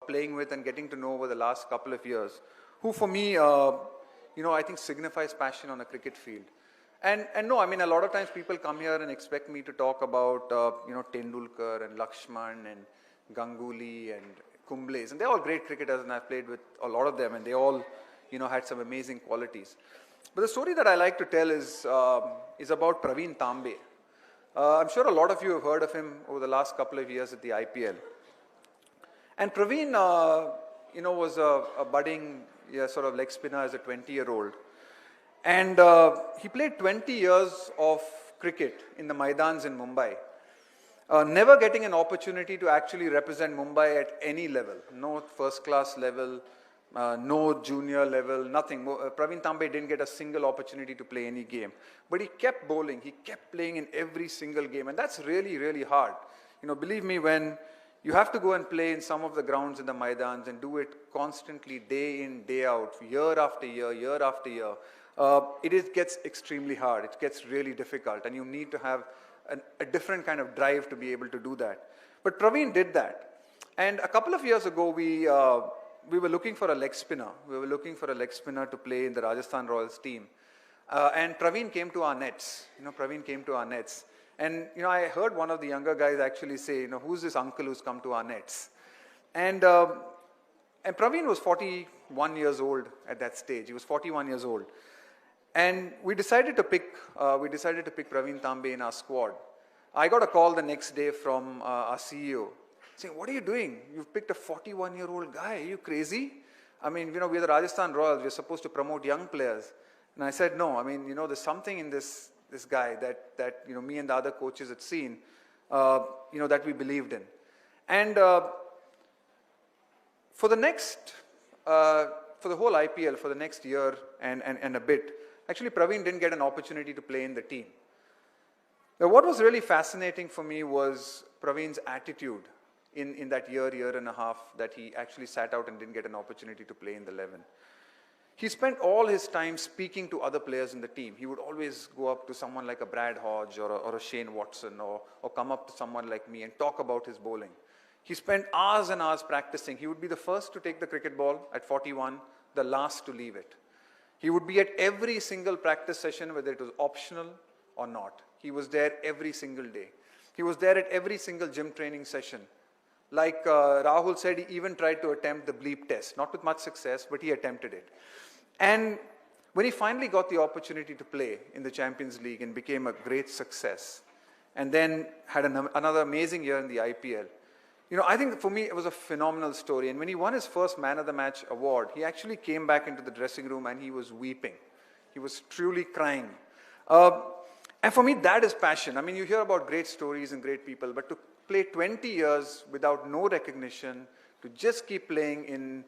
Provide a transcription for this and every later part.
playing with and getting to know over the last couple of years, who for me, I think signifies passion on a cricket field. And no, I mean, a lot of times people come here and expect me to talk about, Tendulkar and Lakshman and Ganguly and Kumble's, and they're all great cricketers, and I've played with a lot of them, and they all, had some amazing qualities. But the story that I like to tell is about Pravin Tambe. I'm sure a lot of you have heard of him over the last couple of years at the IPL. And Pravin, was a budding sort of leg spinner as a 20-year-old. And he played 20 years of cricket in the Maidans in Mumbai, never getting an opportunity to actually represent Mumbai at any level, no first-class level, no junior level, nothing. Pravin Tambe didn't get a single opportunity to play any game. But he kept bowling, he kept playing in every single game, and that's really, really hard. Believe me, when you have to go and play in some of the grounds in the Maidans and do it constantly, day in, day out, year after year, year after year, it gets extremely hard. It gets really difficult, and you need to have a different kind of drive to be able to do that. But Pravin did that. And a couple of years ago, we were looking for a leg spinner. We were looking for a leg spinner to play in the Rajasthan Royals team. And Pravin came to our nets. Pravin came to our nets. And, I heard one of the younger guys actually say, who's this uncle who's come to our nets? And Pravin was 41 years old at that stage. He was 41 years old. And we decided to pick Pravin Tambe in our squad. I got a call the next day from our CEO saying, what are you doing? You've picked a 41-year-old guy. Are you crazy? I mean, we're the Rajasthan Royals. We're supposed to promote young players. And I said, no, I mean, there's something in this guy that me and the other coaches had seen, that we believed in. And for the whole IPL, for the next year and a bit, actually Pravin didn't get an opportunity to play in the team. Now, what was really fascinating for me was Pravin's attitude in that year and a half that he actually sat out and didn't get an opportunity to play in the 11. He spent all his time speaking to other players in the team. He would always go up to someone like a Brad Hodge or a Shane Watson or come up to someone like me and talk about his bowling. He spent hours and hours practicing. He would be the first to take the cricket ball at 41, the last to leave it. He would be at every single practice session, whether it was optional or not. He was there every single day. He was there at every single gym training session. Like Rahul said, he even tried to attempt the bleep test. Not with much success, but he attempted it. And when he finally got the opportunity to play in the Champions League and became a great success, and then had another amazing year in the IPL, I think for me it was a phenomenal story. And when he won his first Man of the Match award, he actually came back into the dressing room and he was weeping. He was truly crying. And for me, that is passion. I mean, you hear about great stories and great people, but to play 20 years without no recognition, to just keep playing in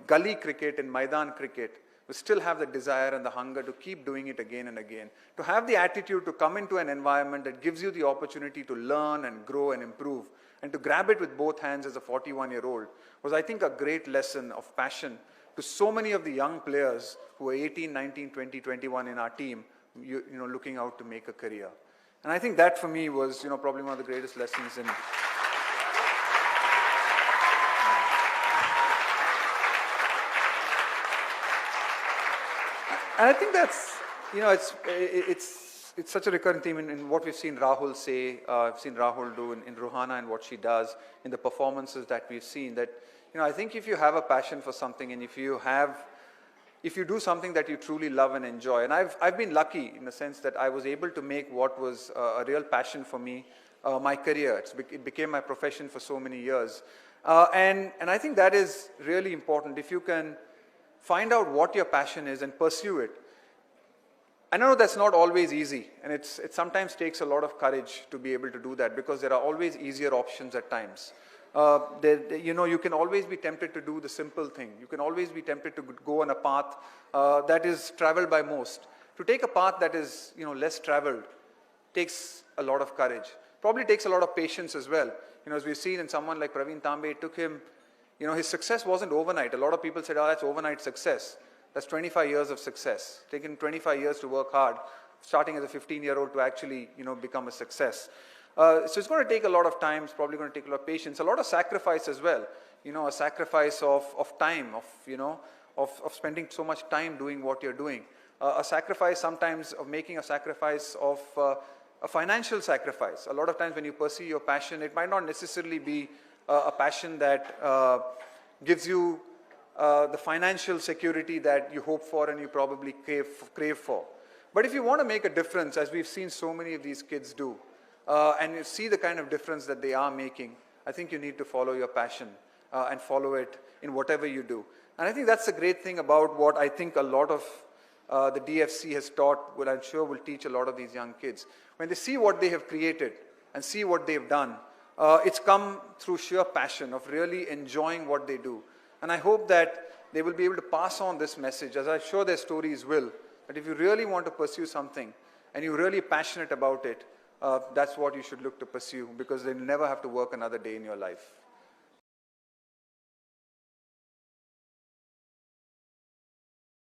gully cricket, in Maidan cricket, we still have the desire and the hunger to keep doing it again and again. To have the attitude to come into an environment that gives you the opportunity to learn and grow and improve, and to grab it with both hands as a 41-year-old was, I think, a great lesson of passion to so many of the young players who are 18, 19, 20, 21 in our team, looking out to make a career. And I think that for me was, probably one of the greatest lessons in... And I think that's, it's such a recurrent theme in what we've seen Rahul say, I've seen Rahul do in Ruhana and what she does, in the performances that we've seen, that, I think if you have a passion for something and if you do something that you truly love and enjoy, and I've been lucky in the sense that I was able to make what was a real passion for me, my career. It became my profession for so many years. And I think that is really important. If you can find out what your passion is and pursue it. I know that's not always easy, and it sometimes takes a lot of courage to be able to do that, because there are always easier options at times. You can always be tempted to do the simple thing. You can always be tempted to go on a path that is traveled by most. To take a path that is less traveled takes a lot of courage. Probably takes a lot of patience as well. As we've seen in someone like Pravin Tambe, it took him, his success wasn't overnight. A lot of people said, oh, that's overnight success. That's 25 years of success. Taken 25 years to work hard, starting as a 15-year-old to actually, become a success. So it's going to take a lot of time. It's probably going to take a lot of patience, a lot of sacrifice as well. a sacrifice of time, of spending so much time doing what you're doing. A sacrifice sometimes of making a sacrifice of a financial sacrifice. A lot of times when you pursue your passion, it might not necessarily be a passion that gives you the financial security that you hope for and you probably crave for. But if you want to make a difference, as we've seen so many of these kids do, and you see the kind of difference that they are making, I think you need to follow your passion and follow it in whatever you do. And I think that's the great thing about what I think a lot of the DFC has taught, what I'm sure will teach a lot of these young kids. When they see what they have created and see what they've done, it's come through sheer passion of really enjoying what they do. And I hope that they will be able to pass on this message, as I'm sure their stories will, that if you really want to pursue something and you're really passionate about it, that's what you should look to pursue, because they'll never have to work another day in your life.